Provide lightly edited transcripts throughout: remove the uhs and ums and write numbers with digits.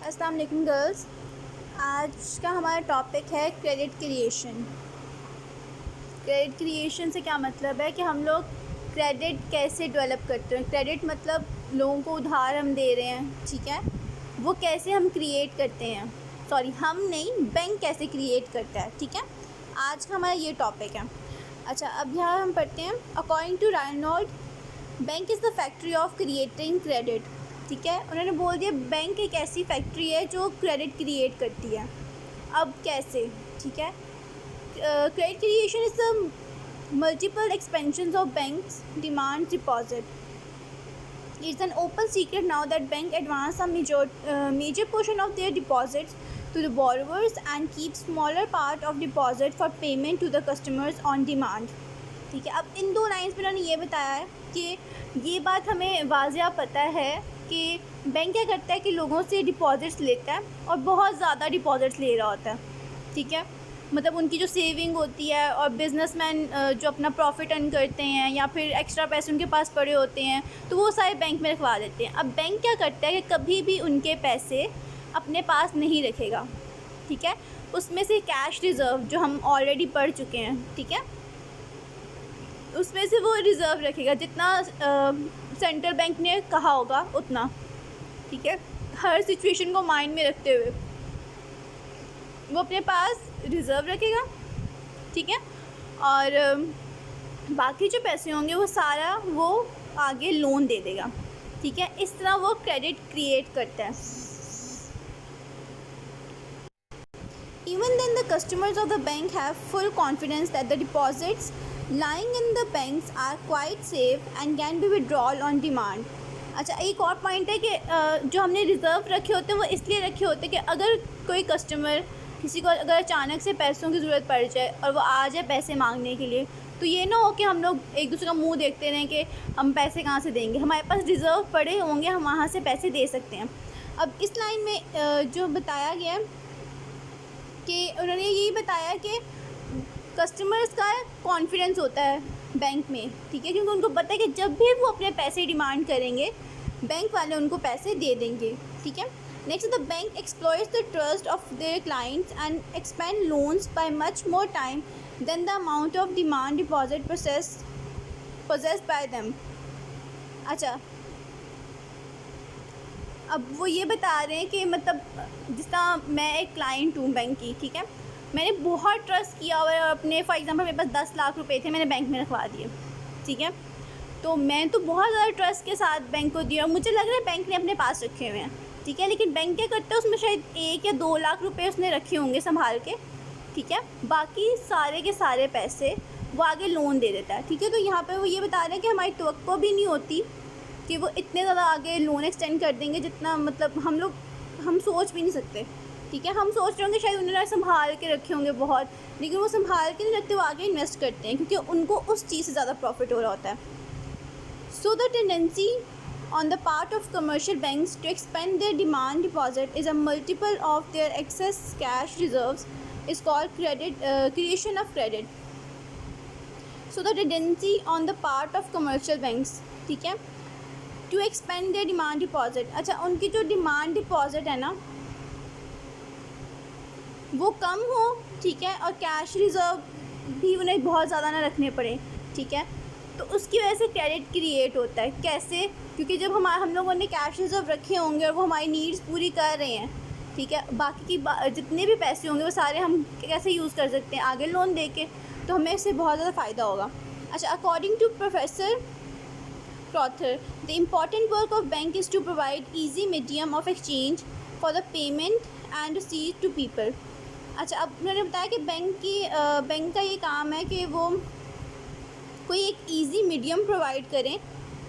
अस्सलाम वालेकुम गर्ल्स। आज का हमारा टॉपिक है क्रेडिट क्रिएशन। क्रेडिट क्रिएशन से क्या मतलब है कि हम लोग क्रेडिट कैसे डेवलप करते हैं। क्रेडिट मतलब लोगों को उधार हम दे रहे हैं, ठीक है, वो कैसे हम क्रिएट करते हैं। सॉरी, हम नहीं, बैंक कैसे क्रिएट करता है, ठीक है। आज का हमारा ये टॉपिक है। अच्छा, अब यहाँ हम पढ़ते हैं। According to Reynold, bank is the factory of creating credit. ठीक है, उन्होंने बोल दिया बैंक एक ऐसी फैक्ट्री है जो क्रेडिट क्रिएट करती है। अब कैसे, ठीक है। Credit creation is the multiple expansion of banks demand deposit. It's an open secret now that bank advance a major portion of their deposits to the borrowers and keep smaller part of deposit for payment to the customers on demand। ठीक है, अब इन दो lines में उन्होंने ये बताया है कि ये बात हमें वाज़िया पता है कि बैंक क्या करता है कि लोगों से डिपॉजिट्स लेता है और बहुत ज़्यादा डिपॉजिट्स ले रहा होता है, ठीक है। मतलब उनकी जो सेविंग होती है और बिजनेसमैन जो अपना प्रॉफिट अर्न करते हैं या फिर एक्स्ट्रा पैसे उनके पास पड़े होते हैं तो वो सारे बैंक में रखवा देते हैं। अब बैंक क्या करता है कि कभी भी उनके पैसे अपने पास नहीं रखेगा, ठीक है। उसमें से कैश रिज़र्व जो हम ऑलरेडी पढ़ चुके हैं, ठीक है, उसमें से वो रिज़र्व रखेगा जितना सेंट्रल बैंक ने कहा होगा उतना, ठीक है। हर सिचुएशन को माइंड में रखते हुए वो अपने पास रिज़र्व रखेगा, ठीक है। और बाकी जो पैसे होंगे वो सारा वो आगे लोन दे देगा, ठीक है। इस तरह वो क्रेडिट क्रिएट करता है। Even then, the customers of the bank have full confidence that the deposits lying in the banks are quite safe and can be withdrawn on demand। अच्छा, एक और पॉइंट है कि जो हमने रिज़र्व रखे होते हैं वो इसलिए रखे होते हैं कि अगर कोई कस्टमर, किसी को अगर अचानक से पैसों की ज़रूरत पड़ जाए और वो आ जाए पैसे मांगने के लिए, तो ये ना हो कि हम लोग एक दूसरे का मुंह देखते रहें कि हम पैसे कहाँ से देंगे। हमारे पास रिज़र्व पड़े होंगे, हम वहाँ से पैसे दे सकते हैं। अब इस लाइन में जो बताया गया है कि उन्होंने यही बताया कि कस्टमर्स का कॉन्फिडेंस होता है बैंक में, ठीक है, क्योंकि उनको पता है कि जब भी वो अपने पैसे डिमांड करेंगे बैंक वाले उनको पैसे दे देंगे, ठीक है। Next, the bank exploits the trust of their clients and expand loans by much more time than the amount of demand deposit possessed by them. अच्छा, अब वो ये बता रहे हैं कि मतलब जिस तरह मैं एक क्लाइंट हूँ बैंक की, ठीक है, मैंने बहुत ट्रस्ट किया हुआ है अपने, फॉर एग्जांपल मेरे पास 10 लाख रुपए थे, मैंने बैंक में रखवा दिए, ठीक है। तो मैं तो बहुत ज़्यादा ट्रस्ट के साथ बैंक को दिया, मुझे लग रहा है बैंक ने अपने पास रखे हुए हैं, ठीक है। लेकिन बैंक क्या करता है, उसमें शायद 1 या 2 लाख रुपए उसने रखे होंगे संभाल के, ठीक है, बाकी सारे के सारे पैसे वो आगे लोन दे देता है, ठीक है। तो यहाँ पर वो ये बता रहे हैं कि हमारी तवक्को भी नहीं होती कि वो इतने ज़्यादा आगे लोन एक्सटेंड कर देंगे जितना मतलब हम सोच भी नहीं सकते, ठीक है। हम सोच रहे होंगे शायद उन्होंने संभाल के रखे होंगे बहुत, लेकिन वो संभाल के नहीं रखते, वो आगे इन्वेस्ट करते हैं क्योंकि उनको उस चीज़ से ज़्यादा प्रॉफिट हो रहा होता है। So the tendency on the part of commercial banks to expand their demand deposit is a multiple of their excess cash reserves is called creation of credit। So the tendency on the part of commercial banks, ठीक है, to expand their demand deposit। अच्छा, उनकी जो demand deposit है ना वो कम हो, ठीक है, और कैश रिज़र्व भी उन्हें बहुत ज़्यादा ना रखने पड़े, ठीक है। तो उसकी वजह से क्रेडिट क्रिएट होता है। कैसे? क्योंकि जब हम लोगों ने कैश रिज़र्व रखे होंगे और वो हमारी नीड्स पूरी कर रहे हैं, ठीक है, बाकी की जितने भी पैसे होंगे वो सारे हम कैसे यूज़ कर सकते हैं आगे लोन दे के, तो हमें इससे बहुत ज़्यादा फ़ायदा होगा। अच्छा, according to professor Crowther, the important work of bank is to provide easy medium of exchange for the payment and receipt to people। अच्छा, अब उन्होंने बताया कि बैंक का ये काम है कि वो कोई एक इजी मीडियम प्रोवाइड करें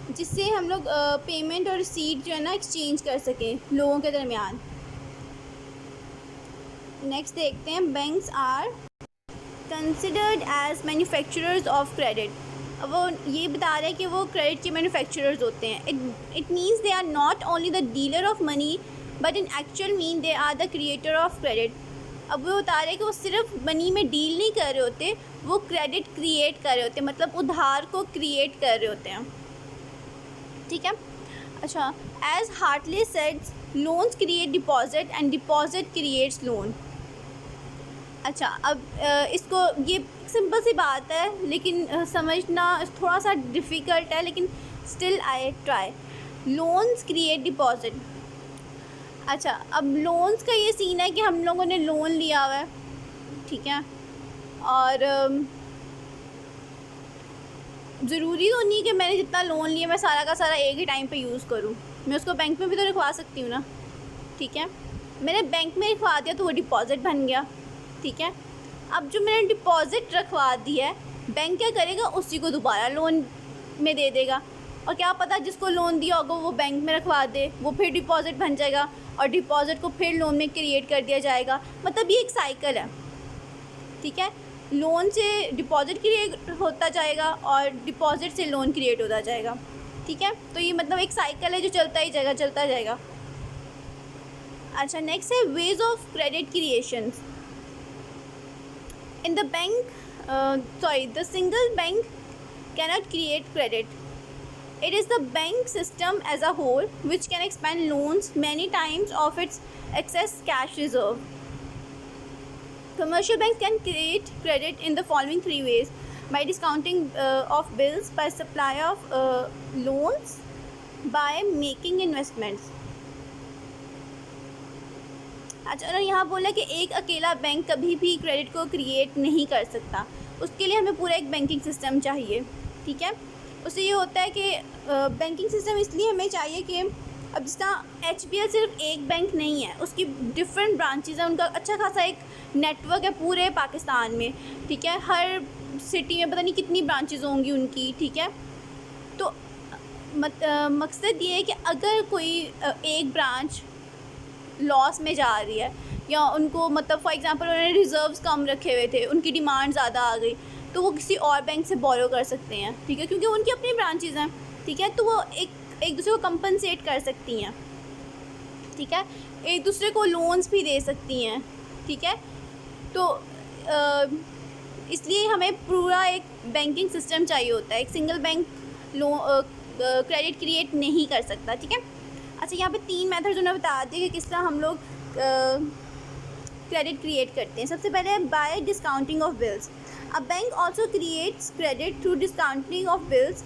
जिससे हम लोग पेमेंट और रिसीट जो है ना एक्सचेंज कर सकें लोगों के दरमियान। नेक्स्ट देखते हैं, banks are considered as manufacturers of credit. अब वो ये बता रहे हैं कि वो क्रेडिट के मैन्युफैक्चरर्स होते हैं। It means they are not only the dealer of money but in actual mean they are the creator of credit. अब वो बता रहे हैं कि वो सिर्फ मनी में डील नहीं कर रहे होते, वो क्रेडिट क्रिएट कर रहे होते हैं, मतलब उधार को क्रिएट कर रहे होते हैं, ठीक है। अच्छा, एज हार्टली सेड्स, loans create deposit and deposit creates loan. अच्छा, अब इसको, ये सिंपल सी बात है लेकिन समझना थोड़ा सा डिफ़िकल्ट है, लेकिन still I try. Loans create deposit. अच्छा, अब लोन्स का ये सीन है कि हम लोगों ने लोन लिया हुआ है, ठीक है, और ज़रूरी तो नहीं कि मैंने जितना लोन लिया मैं सारा का सारा एक ही टाइम पे यूज़ करूँ। मैं उसको बैंक में भी तो रखवा सकती हूँ ना, ठीक है। मैंने बैंक में रखवा दिया तो वो डिपॉज़िट बन गया, ठीक है। अब जो मैंने डिपॉज़िट रखवा दी है, बैंक क्या करेगा, उसी को दोबारा लोन में दे देगा, और क्या पता जिसको लोन दिया होगा वो बैंक में रखवा दे, वो फिर डिपॉज़िट बन जाएगा और डिपॉज़िट को फिर लोन में क्रिएट कर दिया जाएगा। मतलब ये एक साइकिल है, ठीक है। लोन से डिपॉज़िट क्रिएट होता जाएगा और डिपॉज़िट से लोन क्रिएट होता जाएगा, ठीक है। तो ये मतलब एक साइकिल है जो चलता ही जाएगा, चलता जाएगा। अच्छा, नेक्स्ट है ways of credit creation in the bank. The single bank cannot create credit. It is the bank system as a whole which can expand loans many times of its excess cash reserve. Commercial banks can create credit in the following three ways: by discounting of bills, by supply of loans, by making investments. अच्छा, और यहाँ बोला कि एक अकेला bank कभी भी credit को क्रिएट नहीं कर सकता, उसके लिए हमें पूरा एक बैंकिंग सिस्टम चाहिए, ठीक है। उससे ये होता है कि बैंकिंग सिस्टम इसलिए हमें चाहिए कि अब जिस तरह HBL सिर्फ एक बैंक नहीं है, उसकी डिफरेंट ब्रांचेज़ हैं, उनका अच्छा खासा एक नेटवर्क है पूरे पाकिस्तान में, ठीक है। हर सिटी में पता नहीं कितनी ब्रांचेज़ होंगी उनकी, ठीक है। तो मकसद ये है कि अगर कोई एक ब्रांच लॉस में जा रही है, या उनको मतलब फॉर एग्ज़ाम्पल उन्होंने रिज़र्व्स कम रखे हुए थे, उनकी डिमांड ज़्यादा आ गई, तो वो किसी और बैंक से बोरो कर सकते हैं, ठीक है, क्योंकि उनकी अपनी ब्रांचेज़ हैं, ठीक है। तो वो एक दूसरे को कंपनसेट कर सकती हैं, ठीक है, एक दूसरे को लोन्स भी दे सकती हैं, ठीक है। तो इसलिए हमें पूरा एक बैंकिंग सिस्टम चाहिए होता है, एक सिंगल बैंक क्रेडिट क्रिएट नहीं कर सकता, ठीक है। अच्छा, यहाँ पे 3 मेथड उन्होंने बता दिए कि किस तरह हम लोग क्रेडिट क्रिएट करते हैं। सबसे पहले है bye discounting of bills. A bank also creates credit through discounting of bills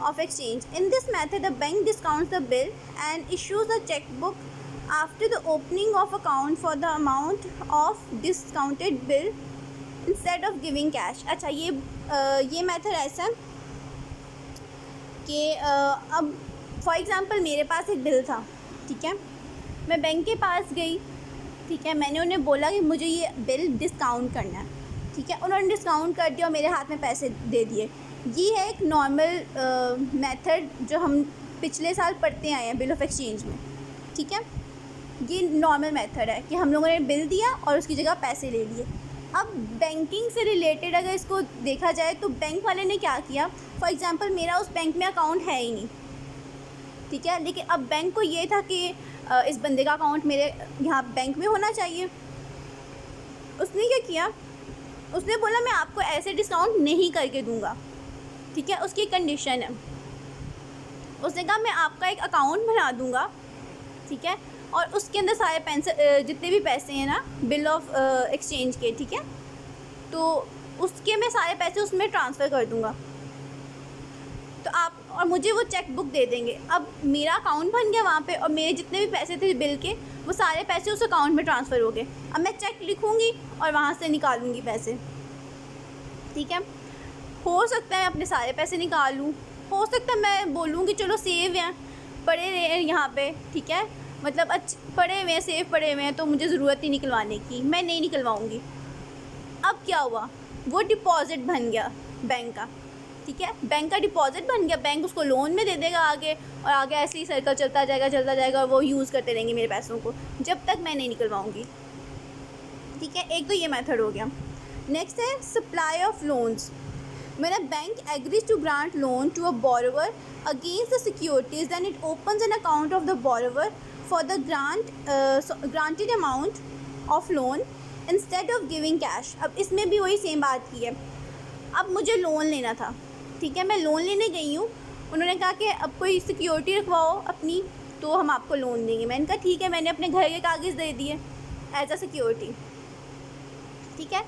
of exchange. In this method, the bank discounts the bill and issues a checkbook after the opening of account for the amount of discounted bill instead of giving cash. अच्छा, ये method ऐसा है कि अब for example मेरे पास एक bill था, ठीक है, मैं बैंक के पास गई, ठीक है, मैंने उन्हें बोला कि मुझे ये बिल डिस्काउंट करना है, ठीक है। उन्होंने डिस्काउंट कर दिया और मेरे हाथ में पैसे दे दिए। ये है एक नॉर्मल मेथड जो हम पिछले साल पढ़ते आए हैं बिल ऑफ एक्सचेंज में, ठीक है। ये नॉर्मल मेथड है कि हम लोगों ने बिल दिया और उसकी जगह पैसे ले लिए। अब बैंकिंग से रिलेटेड अगर इसको देखा जाए तो बैंक वाले ने क्या किया, फॉर एग्ज़ाम्पल मेरा उस बैंक में अकाउंट है ही नहीं, ठीक है, लेकिन अब बैंक को ये था कि इस बंदे का अकाउंट मेरे यहाँ बैंक में होना चाहिए। उसने क्या किया, उसने बोला मैं आपको ऐसे डिस्काउंट नहीं करके दूँगा, ठीक है, उसकी कंडीशन है। उसने कहा मैं आपका एक अकाउंट बना दूँगा, ठीक है, और उसके अंदर सारे पैसे जितने भी पैसे हैं ना बिल ऑफ एक्सचेंज के, ठीक है, तो उसके मैं सारे पैसे उसमें ट्रांसफ़र कर दूँगा, तो आप और मुझे वो चेक बुक दे देंगे। अब मेरा अकाउंट बन गया वहाँ पे, और मेरे जितने भी पैसे थे बिल के वो सारे पैसे उस अकाउंट में ट्रांसफ़र हो गए। अब मैं चेक लिखूँगी और वहाँ से निकालूँगी पैसे, ठीक है। हो सकता है मैं अपने सारे पैसे निकाल लूँ, हो सकता है मैं बोलूँ कि चलो सेव हैं, पड़े रहे हैं यहाँ पे, ठीक है, मतलब पड़े हुए हैं, सेव पड़े हुए हैं, तो मुझे ज़रूरत नहीं निकलवाने की, मैं नहीं निकलवाऊँगी। अब क्या हुआ, वो डिपॉज़िट बन गया बैंक का, ठीक है, बैंक का डिपॉज़िट बन गया, बैंक उसको लोन में दे देगा आगे, और आगे ऐसे ही सर्कल चलता जाएगा और वो यूज़ करते रहेंगे मेरे पैसों को जब तक मैं नहीं निकलवाऊँगी, ठीक है। एक तो ये मेथड हो गया। नेक्स्ट है supply of loans. When a bank agrees to grant loan to a borrower against the securities, then it opens an account of the borrower for the granted amount of loan instead of giving cash. अब इसमें भी वही same बात की है। अब मुझे loan लेना था, ठीक है, मैं लोन लेने गई हूँ, उन्होंने कहा कि अब कोई सिक्योरिटी रखवाओ अपनी, तो हम आपको लोन देंगे। मैंने कहा ठीक है, मैंने अपने घर के कागज़ दे दिए एज अ सिक्योरिटी, ठीक है।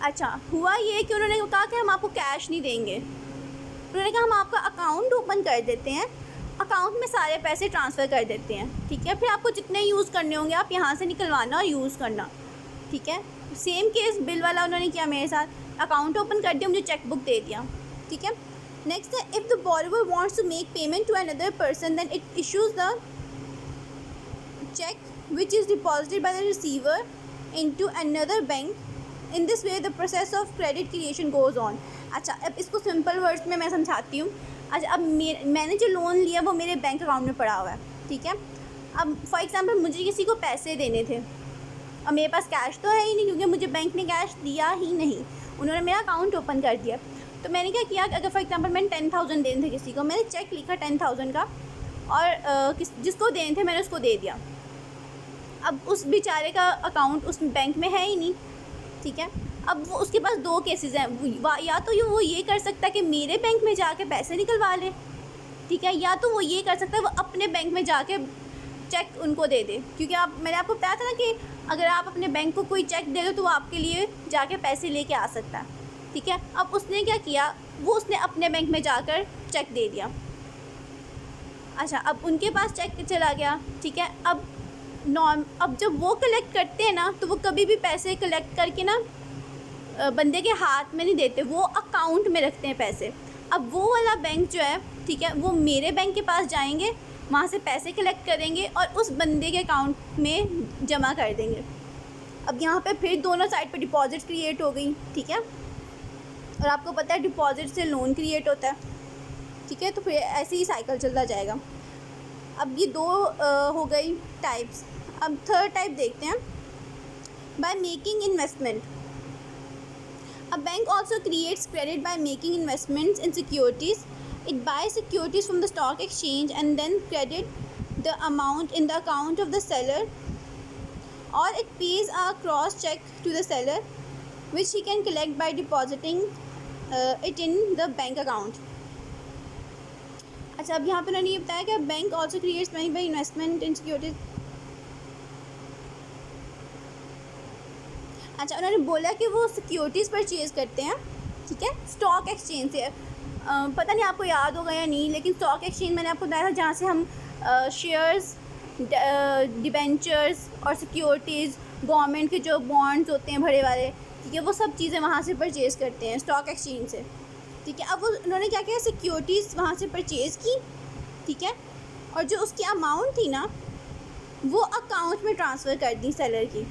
अच्छा, हुआ ये कि उन्होंने कहा कि हम आपको कैश नहीं देंगे, उन्होंने कहा हम आपका अकाउंट ओपन कर देते हैं, अकाउंट में सारे पैसे ट्रांसफ़र कर देते हैं, ठीक है। फिर आपको जितने यूज़ करने होंगे आप यहाँ से निकलवाना और यूज़ करना, ठीक है। सेम केस बिल वाला उन्होंने किया मेरे साथ, अकाउंट ओपन कर दिया, मुझे चेक बुक दे दिया, ठीक है। नेक्स्ट है, if the borrower wants to make payment to another person then it issues the cheque which is deposited by the receiver into another bank. In this way the process of credit creation goes on. अच्छा, अब इसको simple words में मैं समझाती हूँ। अच्छा, अब मैंने जो लोन लिया वो मेरे बैंक अकाउंट में पड़ा हुआ है, ठीक है। अब फॉर एग्ज़ाम्पल मुझे किसी को पैसे देने थे, अब मेरे पास कैश तो है ही नहीं क्योंकि मुझे बैंक ने कैश दिया ही नहीं, उन्होंने मेरा अकाउंट ओपन कर दिया। तो मैंने क्या किया, अगर फॉर एग्ज़ाम्पल मैंने 10,000 देने थे किसी को, मैंने चेक लिखा 10,000 का और जिसको देने थे मैंने उसको दे दिया। अब उस बेचारे का अकाउंट उस बैंक में है ही नहीं, ठीक है। अब वो उसके पास दो केसेस हैं, या तो वो ये कर सकता है कि मेरे बैंक में जाके पैसे निकलवा ले, ठीक है, या तो वो ये कर सकता है वो अपने बैंक में जाके चेक उनको दे दे, क्योंकि मैंने आपको बताया था ना कि अगर आप अपने बैंक को कोई चेक दे दो तो वो आपके लिए जाके पैसे लेके आ सकता है, ठीक है। अब उसने क्या किया, वो उसने अपने बैंक में जाकर चेक दे दिया। अच्छा, अब उनके पास चेक चला गया, ठीक है। अब जब वो कलेक्ट करते हैं ना, तो वो कभी भी पैसे कलेक्ट करके ना बंदे के हाथ में नहीं देते, वो अकाउंट में रखते हैं पैसे। अब वो वाला बैंक जो है, ठीक है, वो मेरे बैंक के पास जाएंगे, वहाँ से पैसे कलेक्ट करेंगे और उस बंदे के अकाउंट में जमा कर देंगे। अब यहाँ पे फिर दोनों साइड पे डिपॉजिट क्रिएट हो गई, ठीक है। और आपको पता है डिपॉजिट से लोन क्रिएट होता है, ठीक है। तो फिर ऐसे ही साइकिल चलता जाएगा। अब ये दो हो गई टाइप्स। अब थर्ड टाइप देखते हैं, by making investment. A bank also creates credit by making investments in securities. It buys securities from the stock exchange and then credit the amount in the account of the seller, or it pays a cross check to the seller which he can collect by depositing it in the bank account. अच्छा, अब यहाँ पे उन्होंने ये बताया कि bank also creates money by investment in securities. अच्छा, उन्होंने बोला कि वो सिक्योरिटीज़ परचेज़ करते हैं, ठीक है, स्टॉक एक्सचेंज से। पता नहीं आपको याद होगा या नहीं, लेकिन स्टॉक एक्सचेंज मैंने आपको बताया था जहाँ से हम शेयर्स, डिबेंचर्स और सिक्योरिटीज़, गवर्नमेंट के जो बॉन्ड्स होते हैं बड़े वाले, ठीक है, वो सब चीज़ें वहाँ से परचेज़ करते हैं स्टॉक एक्सचेंज से, ठीक है। अब उन्होंने क्या किया, सिक्योरिटीज़ वहाँ से परचेज़ की, ठीक है, और जो उसकी अमाउंट थी ना वो अकाउंट में ट्रांसफ़र कर दी सेलर की।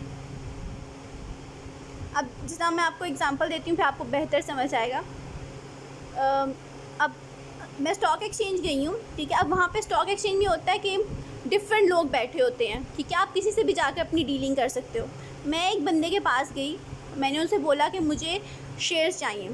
अब जितना मैं आपको एग्जांपल देती हूँ फिर आपको बेहतर समझ आएगा। अब मैं स्टॉक एक्सचेंज गई हूँ, ठीक है। अब वहाँ पे स्टॉक एक्सचेंज में होता है कि डिफरेंट लोग बैठे होते हैं, ठीक है, आप किसी से भी जाकर अपनी डीलिंग कर सकते हो। मैं एक बंदे के पास गई, मैंने उनसे बोला कि मुझे शेयर्स चाहिए,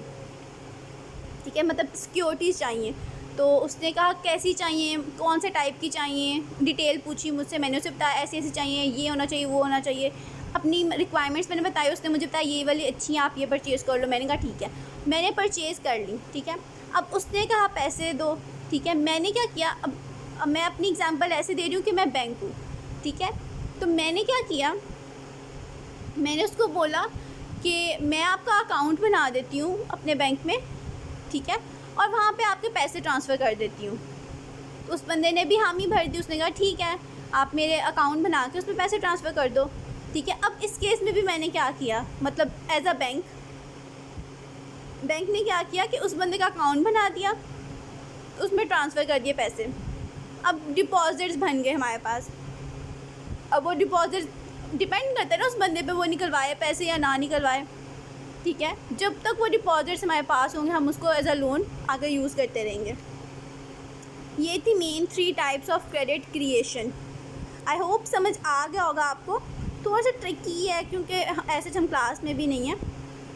ठीक है, मतलब सिक्योरिटीज़ चाहिए। तो उसने कहा कैसी चाहिए, कौन से टाइप की चाहिए, डिटेल पूछी मुझसे, मैंने उसे बताया ऐसे ऐसे चाहिए, ये होना चाहिए, वो होना चाहिए, अपनी रिक्वायरमेंट्स मैंने बताई, उसने मुझे बताया ये वाली अच्छी है, आप ये परचेज़ कर लो। मैंने कहा ठीक है, मैंने परचेज़ कर ली, ठीक है। अब उसने कहा पैसे दो, ठीक है। मैंने क्या किया, अब मैं अपनी एग्जांपल ऐसे दे रही हूँ कि मैं बैंक हूँ, ठीक है। तो मैंने क्या किया, मैंने उसको बोला कि मैं आपका अकाउंट बना देती हूँ अपने बैंक में, ठीक है, और वहाँ पे आपके पैसे ट्रांसफ़र कर देती हूँ। तो उस बंदे ने भी हामी भर दी, उसने कहा ठीक है, आप मेरे अकाउंट बना के उसमें पैसे ट्रांसफ़र कर दो, ठीक है। अब इस केस में भी मैंने क्या किया, मतलब एज अ बैंक ने क्या किया कि उस बंदे का अकाउंट बना दिया, उसमें ट्रांसफ़र कर दिए पैसे। अब डिपॉजिट्स बन गए हमारे पास। अब वो डिपॉजिट डिपेंड करता है ना उस बंदे पे, वो निकलवाए पैसे या ना निकलवाए, ठीक है। जब तक वो डिपॉजिट्स हमारे पास होंगे हम उसको एज अ लोन आगे यूज़ करते रहेंगे। ये थी main 3 types of credit creation. I hope समझ आ गया होगा आपको। थोड़ा सा ट्रिकी है क्योंकि ऐसे हम क्लास में भी नहीं हैं,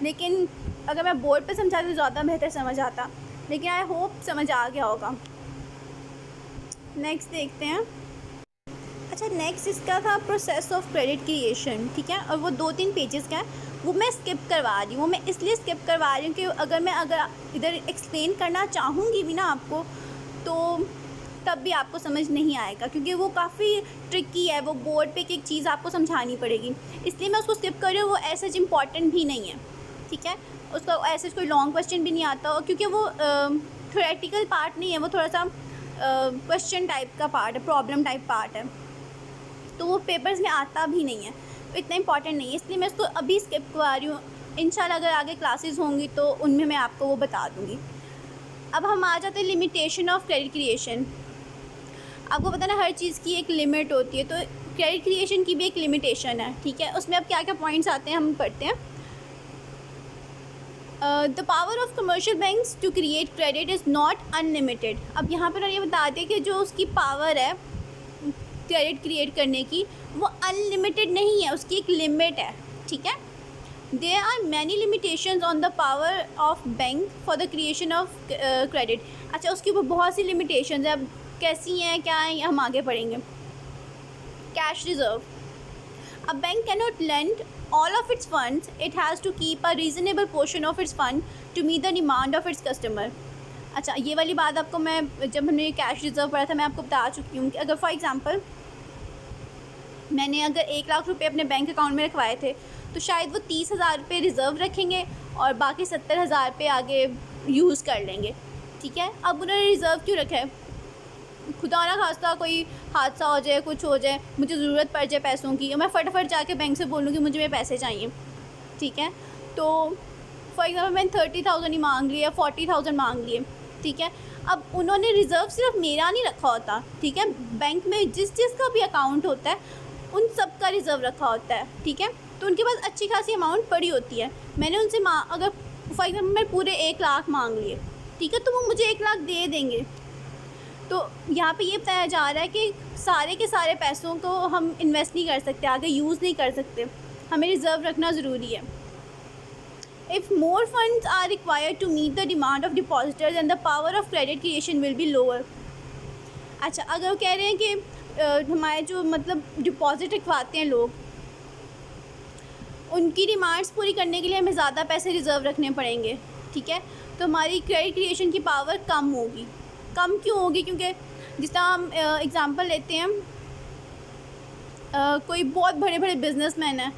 लेकिन अगर मैं बोर्ड पे समझाती तो ज़्यादा बेहतर समझ आता, लेकिन आई होप समझ आ गया होगा। नेक्स्ट देखते हैं। अच्छा, नेक्स्ट इसका था प्रोसेस ऑफ क्रेडिट क्रिएशन, ठीक है, और वो 2-3 पेजेस का है, वो मैं स्किप करवा रही हूँ। वो मैं इसलिए स्किप करवा रही हूँ कि अगर इधर एक्सप्लेन करना चाहूँगी भी ना आपको तो तब भी आपको समझ नहीं आएगा, क्योंकि वो काफ़ी ट्रिकी है, वो बोर्ड पे एक चीज़ आपको समझानी पड़ेगी, इसलिए मैं उसको स्किप कर रही हूँ। वो ऐसा इम्पॉर्टेंट भी नहीं है, ठीक है। उसका ऐसे कोई लॉन्ग क्वेश्चन भी नहीं आता, क्योंकि वो थ्योरेटिकल पार्ट नहीं है, वो थोड़ा सा क्वेश्चन टाइप का पार्ट है, प्रॉब्लम टाइप पार्ट है, तो वो पेपर्स में आता भी नहीं है, तो इतना इंपॉर्टेंट नहीं है, इसलिए मैं इसको अभी स्किप करवा रही हूँ। इंशाल्लाह अगर आगे क्लासेस होंगी तो उनमें मैं आपको वो बता दूँगी। अब हम आ जाते हैं लिमिटेशन ऑफ क्रेडिट क्रिएशन। आपको पता ना, हर चीज़ की एक लिमिट होती है, तो क्रेडिट क्रिएशन की भी एक लिमिटेशन है, ठीक है। उसमें अब क्या क्या पॉइंट्स आते हैं हम पढ़ते हैं। The power of commercial banks to create credit is not unlimited. अब यहाँ पर ये बता दें कि जो उसकी पावर है क्रेडिट क्रिएट करने की, वो अनलिमिटेड नहीं है, उसकी एक लिमिट है, ठीक है। There are many limitations on the power of bank for the creation of credit. अच्छा, उसके ऊपर बहुत सी लिमिटेशंस है, अब कैसी हैं, क्या हैं, हम आगे पढ़ेंगे। Cash reserve. A bank cannot lend all of its funds. It has to keep a reasonable portion of its fund to meet the demand of its customer. अच्छा, ये वाली बात आपको मैं जब हमने कैश रिज़र्व पढ़ा था मैं आपको बता चुकी हूँ कि अगर फॉर एग्ज़ाम्पल मैंने अगर 1 लाख रुपए अपने बैंक अकाउंट में रखवाए थे, तो शायद वो 30,000 रुपये रिज़र्व रखेंगे और बाकी 70,000 रुपये आगे यूज़ कर लेंगे, ठीक है। अब उन्होंने रिज़र्व क्यों रखा है? खुदा ना खास्ता कोई हादसा हो जाए, कुछ हो जाए, मुझे ज़रूरत पड़ जाए पैसों की, और मैं फटाफट जाके बैंक से बोलूँ कि मुझे मेरे पैसे चाहिए, ठीक है। तो फॉर एग्ज़ाम्पल मैंने 30,000 ही मांग लिए या 40,000 मांग लिए, ठीक है। अब उन्होंने रिज़र्व सिर्फ मेरा नहीं रखा होता, ठीक है, बैंक में जिस का भी अकाउंट होता है उन सब का रिज़र्व रखा होता है, ठीक है। तो उनके पास अच्छी खासी अमाउंट पड़ी होती है। मैंने उनसे अगर फॉर एग्ज़ाम्पल मैं पूरे 1 लाख मांग लिए, ठीक है, तो वो मुझे 1 लाख दे देंगे। तो यहाँ पे ये बताया जा रहा है कि सारे के सारे पैसों को हम इन्वेस्ट नहीं कर सकते, आगे यूज़ नहीं कर सकते, हमें रिज़र्व रखना ज़रूरी है। If more funds are required to meet the demand of depositors and the power of credit creation will be lower. अच्छा, अगर वो कह रहे हैं कि हमारे जो मतलब डिपॉजिट रखवाते हैं लोग, उनकी डिमांड्स पूरी करने के लिए हमें ज़्यादा पैसे रिज़र्व रखने पड़ेंगे, ठीक है, तो हमारी क्रेडिट क्रिएशन की पावर कम होगी। कम क्यों होगी? क्योंकि जिस तरह हम एग्ज़ाम्पल लेते हैं, कोई बहुत बड़े बड़े बिजनेसमैन हैं,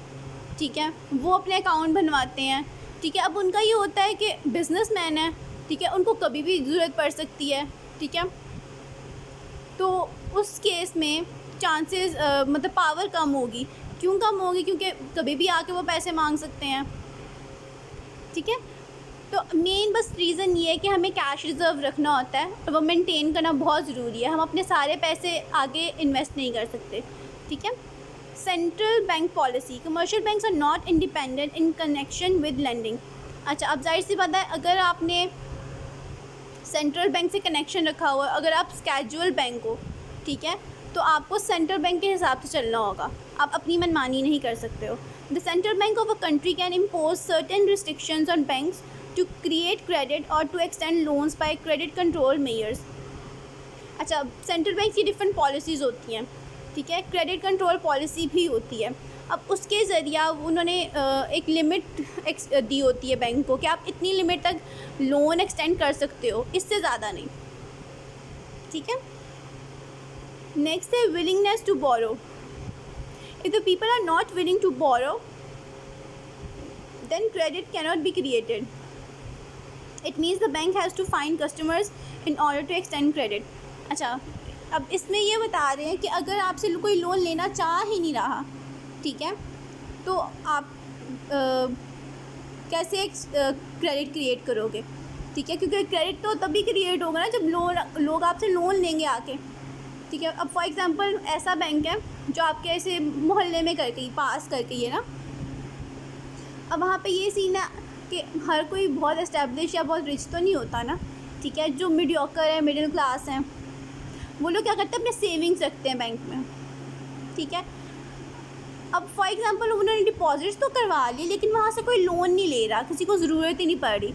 ठीक है, वो अपने अकाउंट बनवाते हैं, ठीक है। अब उनका ये होता है कि बिजनेसमैन है, ठीक है, उनको कभी भी ज़रूरत पड़ सकती है, ठीक है, तो उस केस में चांसेस मतलब पावर कम होगी। क्यों कम होगी? क्योंकि कभी भी आके वो पैसे मांग सकते हैं, ठीक है। तो मेन बस रीज़न ये है कि हमें कैश रिज़र्व रखना होता है और वो मेंटेन करना बहुत ज़रूरी है। हम अपने सारे पैसे आगे इन्वेस्ट नहीं कर सकते, ठीक है। Central bank policy. Commercial banks are not independent in connection with lending. अच्छा, अब जाहिर सी बात है, अगर आपने सेंट्रल बैंक से कनेक्शन रखा हुआ है, अगर आप स्केड्यूल बैंक हो, ठीक है, तो आपको सेंट्रल बैंक के हिसाब से चलना होगा, आप अपनी मनमानी नहीं कर सकते हो। The central bank of a country can impose certain restrictions on banks to create credit or to extend loans by credit control measures। अच्छा, सेंट्रल बैंक की डिफरेंट पॉलिसीज़ होती हैं, ठीक है, क्रेडिट कंट्रोल पॉलिसी भी होती है। अब उसके ज़रिया उन्होंने एक लिमिट दी होती है बैंक को कि आप इतनी लिमिट तक लोन एक्सटेंड कर सकते हो, इससे ज़्यादा नहीं, ठीक है। नेक्स्ट है willingness to borrow. If the people are not willing to borrow then credit cannot be created. It means the bank has to find customers in order to extend credit। अच्छा, अब इसमें ये बता रहे हैं कि अगर आपसे कोई लोन लेना चाह ही नहीं रहा, ठीक है, तो आप कैसे एक क्रेडिट क्रिएट करोगे, ठीक है, क्योंकि क्रेडिट तो तभी क्रिएट होगा ना जब लोग आपसे लोन लेंगे आके, ठीक है। अब फॉर एग्ज़ाम्पल ऐसा बैंक है जो आपके ऐसे मोहल्ले में करके पास करके ये ना, अब वहाँ पे ये सीन है कि हर कोई बहुत एस्टेब्लिश या बहुत रिच तो नहीं होता ना, ठीक है, जो मीडियोकर है, मिडिल क्लास हैं, वो लोग क्या करते हैं, अपने सेविंग्स रखते हैं बैंक में, ठीक है। अब फॉर एग्ज़ाम्पल उन्होंने डिपॉजिट्स तो करवा ली, लेकिन वहाँ से कोई लोन नहीं ले रहा, किसी को ज़रूरत ही नहीं पड़ रही,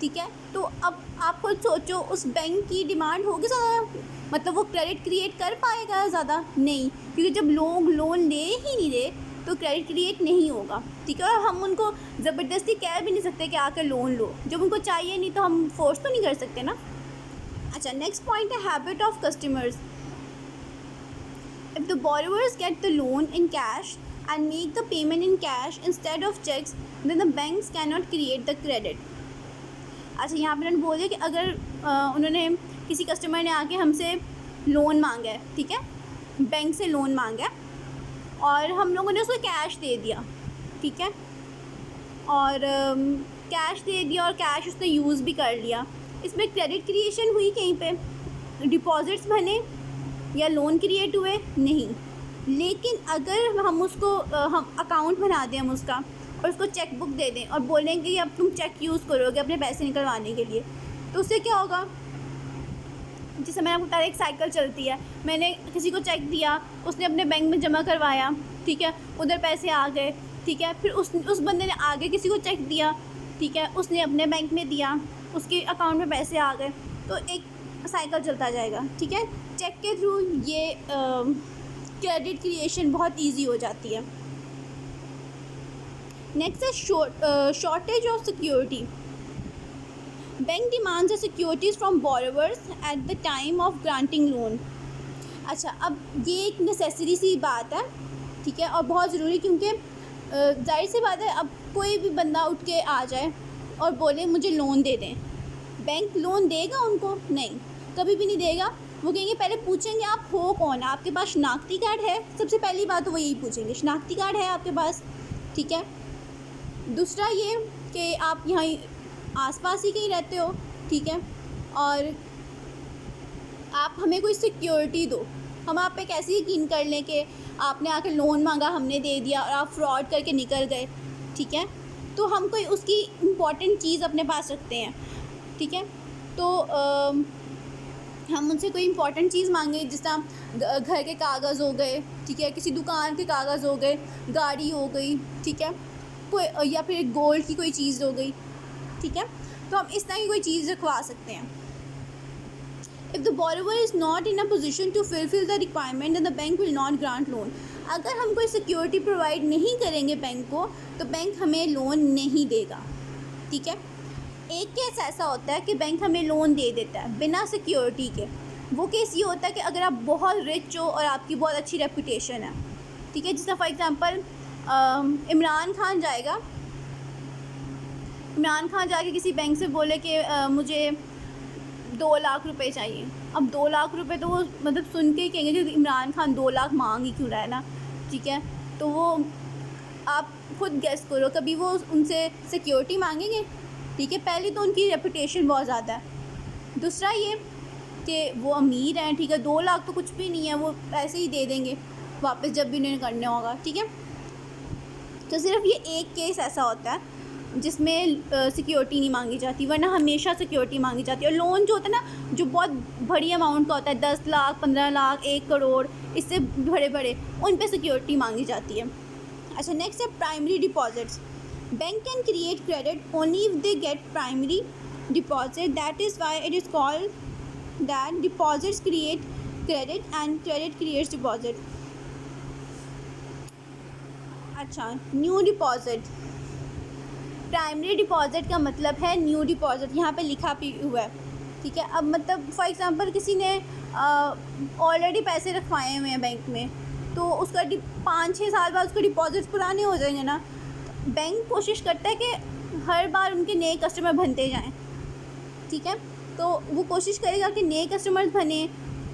ठीक है। तो अब आप खुद सोचो, उस बैंक की डिमांड होगी ज़्यादा, मतलब वो क्रेडिट क्रिएट कर पाएगा ज़्यादा? नहीं, क्योंकि जब लोग लोन ले ही नहीं रहे तो क्रेडिट क्रिएट नहीं होगा, ठीक है। और हम उनको ज़बरदस्ती कह भी नहीं सकते कि आकर लोन लो, जब उनको चाहिए नहीं तो हम फोर्स तो नहीं कर सकते ना। अच्छा, नेक्स्ट पॉइंट है habit of customers. If the borrowers get the loan in cash and make the payment in cash instead of checks, then the banks cannot create the credit. अच्छा, यहाँ पर उन्होंने बोल दिया कि अगर उन्होंने किसी कस्टमर ने आके हमसे लोन मांगा है, ठीक है, बैंक से लोन मांगा है और हम लोगों ने उसको कैश दे दिया, ठीक है, और कैश दे दिया और कैश उसने यूज़ भी कर लिया, इसमें क्रेडिट क्रिएशन हुई कहीं पे? डिपॉजिट्स बने या लोन क्रिएट हुए? नहीं. लेकिन अगर हम उसको हम अकाउंट बना दें हम उसका और उसको चेक बुक दे दें और बोलें कि अब तुम चेक यूज़ करोगे अपने पैसे निकलवाने के लिए, तो उससे क्या होगा? जैसे मैंने आपको बताया एक साइकिल चलती है, मैंने किसी को चेक दिया, उसने अपने बैंक में जमा करवाया, ठीक है, उधर पैसे आ गए, ठीक है, फिर उस बंदे ने आगे किसी को चेक दिया, ठीक है, उसने अपने बैंक में दिया, उसके अकाउंट में पैसे आ गए, तो एक साइकिल चलता जाएगा, ठीक है. चेक के थ्रू ये क्रेडिट क्रिएशन बहुत इजी हो जाती है. नेक्स्ट है shortage of security. Bank demands the securities from borrowers at the time of granting loan. अच्छा, अब ये एक नेसेसरी सी बात है, ठीक है, और बहुत ज़रूरी, क्योंकि जाहिर सी बात है अब कोई भी बंदा उठ के आ जाए और बोले मुझे लोन दे दें, बैंक लोन देगा उनको? नहीं, कभी भी नहीं देगा. वो कहेंगे, पहले पूछेंगे आप हो कौन, आपके पास शनाख्ती कार्ड है? सबसे पहली बात तो वो यही पूछेंगे, शनाख्ती कार्ड है आपके पास, ठीक है. दूसरा ये कि आप यहाँ आसपास ही कहीं रहते हो, ठीक है, और आप हमें कोई सिक्योरिटी दो, हम आप पे कैसे यकीन कर लें कि आपने आके लोन मांगा, हमने दे दिया और आप फ्रॉड करके निकल गए, ठीक है. तो हम कोई उसकी इम्पॉर्टेंट चीज़ अपने पास रखते हैं, ठीक है, तो हम उनसे कोई इम्पॉर्टेंट चीज़ मांगे, जिस तरह घर के कागज़ हो गए, ठीक है, किसी दुकान के कागज़ हो गए, गाड़ी हो गई, ठीक है, कोई, या फिर गोल्ड की कोई चीज़ हो गई, ठीक है, तो हम इस तरह की कोई चीज़ रखवा सकते हैं. If the borrower is not in a position to fulfill the requirement, then the bank will not grant loan. अगर हम कोई सिक्योरिटी प्रोवाइड नहीं करेंगे बैंक को, तो बैंक हमें लोन नहीं देगा, ठीक है. एक केस ऐसा होता है कि बैंक हमें लोन दे देता है बिना सिक्योरिटी के. वो केस ये होता है कि अगर आप बहुत रिच हो और आपकी बहुत अच्छी रेपुटेशन है, ठीक है, जिसका फॉर एग्ज़ाम्पल इमरान खान जाके किसी बैंक से बोले कि मुझे 2 लाख रुपए चाहिए. अब 2 लाख रुपए तो वो मतलब सुन के ही कहेंगे कि इमरान खान 2 लाख मांग ही क्यों रहा है ना, ठीक है, तो वो आप खुद गेस करो, कभी वो उनसे सिक्योरिटी मांगेंगे? ठीक है, पहले तो उनकी रेपुटेशन बहुत ज़्यादा है. दूसरा ये कि वो अमीर हैं, ठीक है, 2 लाख तो कुछ भी नहीं है, वो ऐसे ही दे देंगे वापस जब भी उन्हें करना होगा, ठीक है. तो सिर्फ ये एक केस ऐसा होता है जिसमें सिक्योरिटी नहीं मांगी जाती, वरना हमेशा सिक्योरिटी मांगी जाती है. और लोन जो होता है ना, जो बहुत बड़ी अमाउंट का होता है, 10 लाख, 15 लाख, 1 करोड़, इससे बड़े बड़े, उन पे सिक्योरिटी मांगी जाती है. अच्छा, नेक्स्ट है primary deposits. Bank can create credit only if they get primary deposit. That is why it is called that deposits create credit and credit creates deposit. अच्छा, न्यू डिपॉजिट. प्राइमरी डिपॉजिट का मतलब है new deposit, यहाँ पे लिखा भी हुआ है, ठीक है. अब मतलब फॉर एग्ज़ाम्पल किसी ने ऑलरेडी पैसे रखवाए हुए हैं बैंक में, तो उसका 5-6 साल बाद उसके डिपॉजिट्स पुराने हो जाएंगे ना. बैंक कोशिश करता है कि हर बार उनके नए कस्टमर बनते जाएं, ठीक है, तो वो कोशिश करेगा कि नए कस्टमर्स बने,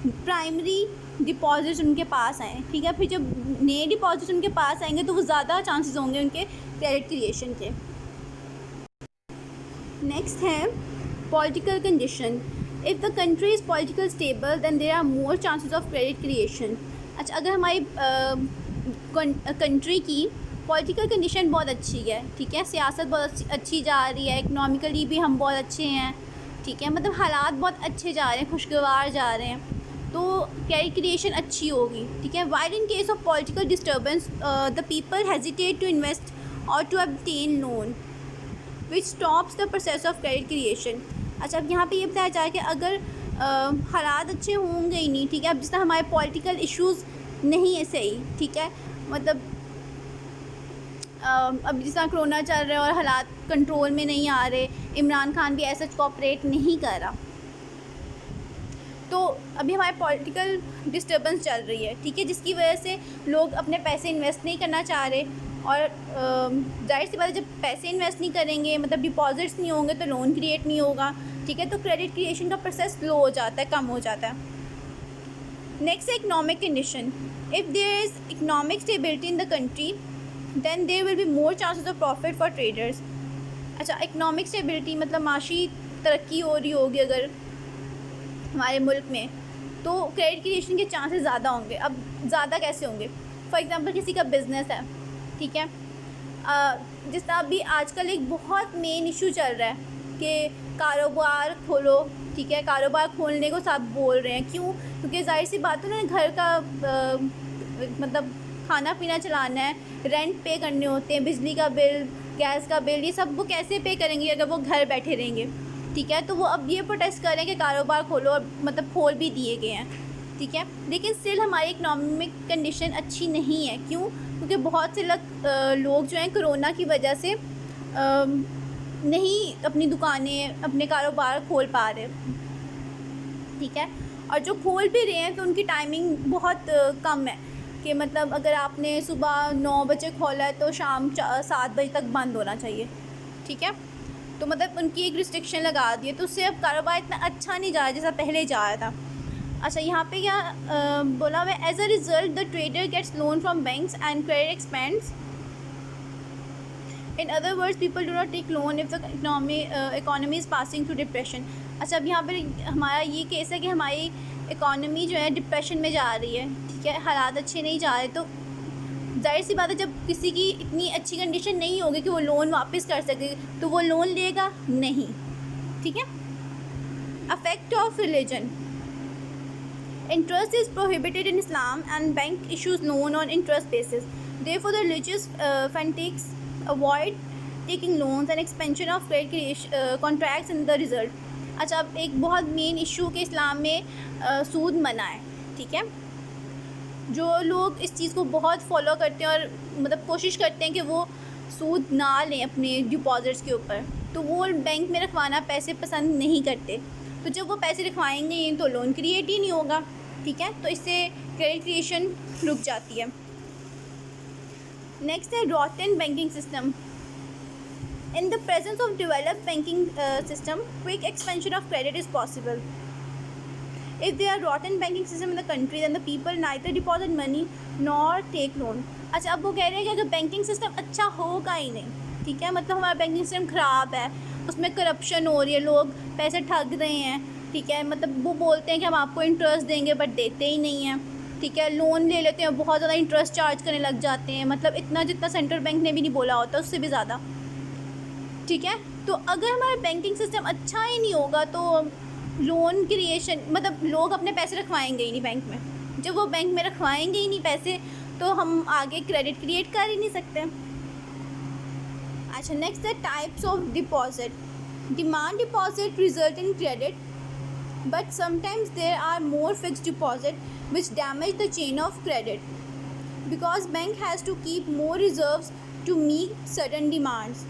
प्राइमरी डिपॉजिट्स उनके पास आएँ, ठीक है. फिर जब नए डिपॉजिट्स उनके पास आएंगे तो वो ज़्यादा चांसेस होंगे उनके क्रेडिट क्रिएशन के. नेक्स्ट है political condition. If the country is political stable then there are more chances of credit creation. अच्छा, अगर हमारी कंट्री की पॉलिटिकल कंडीशन बहुत अच्छी है, ठीक है, सियासत बहुत अच्छी जा रही है, इकनॉमिकली भी हम बहुत अच्छे हैं, ठीक है, मतलब हालात बहुत अच्छे जा रहे हैं, खुशगवार जा रहे हैं, तो क्रेडिट क्रिएशन अच्छी होगी, ठीक है. While in case of political disturbance the people hesitate to invest और to obtain loan which stops the process of credit creation. अच्छा, अब यहाँ पे ये बताया जाए कि अगर हालात अच्छे होंगे ही नहीं, ठीक है, अब जिस तरह हमारे पॉलिटिकल इश्यूज़ नहीं है सही, ठीक है, मतलब अब जिस तरह कोरोना चल रहा है और हालात कंट्रोल में नहीं आ रहे, इमरान खान भी ऐसा कोऑपरेट नहीं कर रहा, तो अभी हमारे पॉलिटिकल डिस्टर्बेंस चल रही है, ठीक है, जिसकी वजह से लोग अपने पैसे इन्वेस्ट नहीं करना चाह रहे, और जाहिर सी बात है, जब पैसे इन्वेस्ट नहीं करेंगे, मतलब डिपॉजिट्स नहीं होंगे, तो लोन क्रिएट नहीं होगा, ठीक है, तो क्रेडिट क्रिएशन का प्रोसेस स्लो हो जाता है, कम हो जाता है। नेक्स्ट है economic condition. If there is economic stability in the country then there will be more chances of profit for traders. अच्छा, इकोनॉमिक स्टेबिलिटी मतलब माशी तरक्की हो रही होगी अगर हमारे मुल्क में, तो क्रेडिट क्रिएशन के चांसेस ज़्यादा होंगे। अब ज़्यादा कैसे होंगे? फॉर एग्ज़ाम्पल किसी का बिज़नेस है, ठीक है, जिस तरह अभी आजकल एक बहुत मेन इशू चल रहा है कि कारोबार खोलो, ठीक है, कारोबार खोलने को सब बोल रहे हैं। क्यों? क्योंकि जाहिर सी बात है ना, घर का मतलब खाना पीना चलाना है, रेंट पे करने होते हैं, बिजली का बिल, गैस का बिल, ये सब वो कैसे पे करेंगे अगर वो घर बैठे रहेंगे, ठीक है। तो वो अब ये प्रोटेस्ट कर रहे हैं कि कारोबार खोलो, और मतलब खोल भी दिए गए हैं, ठीक है, लेकिन स्टिल हमारी इकोनॉमिक कंडीशन अच्छी नहीं है। क्यों? क्योंकि बहुत से लोग जो हैं कोरोना की वजह से नहीं अपनी दुकानें, अपने कारोबार खोल पा रहे, ठीक है, और जो खोल भी रहे हैं तो उनकी टाइमिंग बहुत कम है, कि मतलब अगर आपने सुबह 9 बजे खोला है तो शाम 7 बजे तक बंद होना चाहिए, ठीक है, तो मतलब उनकी एक रिस्ट्रिक्शन लगा दी है, तो उससे अब कारोबार इतना अच्छा नहीं जा रहा जैसा पहले जा रहा था। अच्छा, यहाँ पे क्या बोला हुआ है? As a result the trader gets loan from banks and credit expands. In other words people do not take loan if the economy is passing through depression. अच्छा, अब यहाँ पर हमारा ये केस है कि हमारी इकोनॉमी जो है डिप्रेशन में जा रही है, ठीक है, हालात अच्छे नहीं जा रहे, तो जाहिर सी बात है, जब किसी की इतनी अच्छी कंडीशन नहीं होगी कि वो लोन वापस कर सके, तो वो लोन लेगा नहीं, ठीक है। Affect of religion. Interest is prohibited in Islam and bank issues loan on interest basis. Therefore, the religious fanatics avoid taking loans and expansion of credit contracts in the result. अच्छा, अब एक बहुत main issue के इस्लाम में सूद मना है, ठीक है। जो लोग इस चीज़ को बहुत फॉलो करते हैं और मतलब कोशिश करते हैं कि वो सूद ना लें अपने डिपॉजिट्स के ऊपर, तो वो बैंक में रखवाना पैसे पसंद नहीं करते, तो जब वो पैसे रखवाएंगे ही तो लोन क्रिएट ही नहीं होगा, ठीक है, तो इससे क्रेडिट क्रिएशन रुक जाती है। नेक्स्ट है रॉटन banking system. In the presence of developed banking system quick expansion of credit is possible. If there are rotten banking system in the country, then the people neither deposit money nor take loan. अच्छा, अब वो कह रहे हैं कि अगर banking system अच्छा होगा ही नहीं, ठीक है, मतलब हमारा बैंकिंग सिस्टम ख़राब है, उसमें करप्शन हो रही है, लोग पैसे ठग रहे हैं, ठीक है, मतलब वो बोलते हैं कि हम आपको इंटरेस्ट देंगे बट देते ही नहीं हैं, ठीक है, लोन ले लेते हैं, बहुत ज़्यादा इंटरेस्ट चार्ज करने लग जाते हैं, मतलब इतना जितना सेंट्रल बैंक ने भी नहीं बोला होता उससे भी ज़्यादा, ठीक है। तो अगर हमारा बैंकिंग सिस्टम अच्छा ही नहीं होगा तो लोन क्रिएशन मतलब लोग अपने पैसे रखवाएंगे ही नहीं बैंक में। जब वो बैंक में रखवाएंगे ही नहीं पैसे, तो हम आगे क्रेडिट क्रिएट कर ही नहीं सकते। अच्छा, नेक्स्ट है types of deposit. Demand deposit result in credit, but sometimes there are more fixed deposit which damage the chain of credit because bank has to keep more reserves to meet certain demands.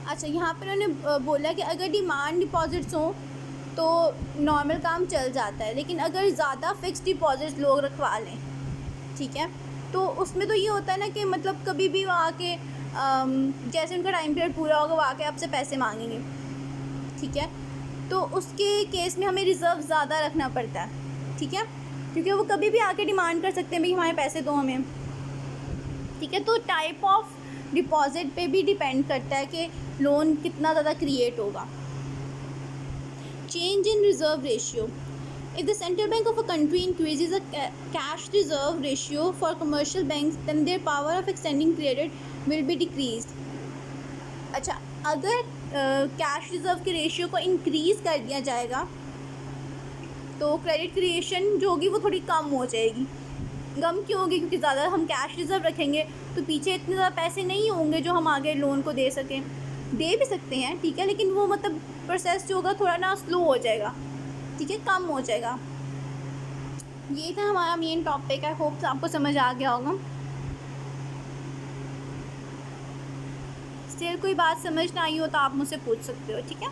अच्छा, यहाँ पर उन्होंने बोला कि अगर demand deposits हों तो normal काम चल जाता है, लेकिन अगर ज़्यादा फिक्स डिपॉजिट्स लोग रखवा लें, ठीक है, तो उसमें तो ये होता है ना कि मतलब कभी भी वो आके जैसे उनका टाइम पीरियड पूरा होगा वो आके आपसे पैसे मांगेंगे, ठीक है, तो उसके केस में हमें रिज़र्व ज़्यादा रखना पड़ता है, ठीक है, क्योंकि वो कभी भी आके डिमांड कर सकते हैं भाई हमारे पैसे दो हमें, ठीक है। तो टाइप ऑफ डिपॉजिट पे भी डिपेंड करता है कि लोन कितना ज़्यादा क्रिएट होगा। Change in reserve ratio. If the central bank of a country increases the cash reserve ratio for commercial banks, then their power of extending credit will be decreased. अच्छा, अगर cash reserve के ratio को increase कर दिया जाएगा तो credit creation जो होगी वो थोड़ी कम हो जाएगी। कम क्यों होगी? क्योंकि ज़्यादा हम कैश रिज़र्व रखेंगे तो पीछे इतने ज़्यादा पैसे नहीं होंगे जो हम आगे लोन को दे सकें। दे भी सकते हैं, ठीक है, लेकिन वो मतलब प्रोसेस जो होगा थोड़ा ना स्लो हो जाएगा, ठीक है, कम हो जाएगा। ये था हमारा मेन टॉपिक। है होप आपको समझ आ गया होगा। स्टिल कोई बात समझ ना आई हो तो आप मुझसे पूछ सकते हो, ठीक है।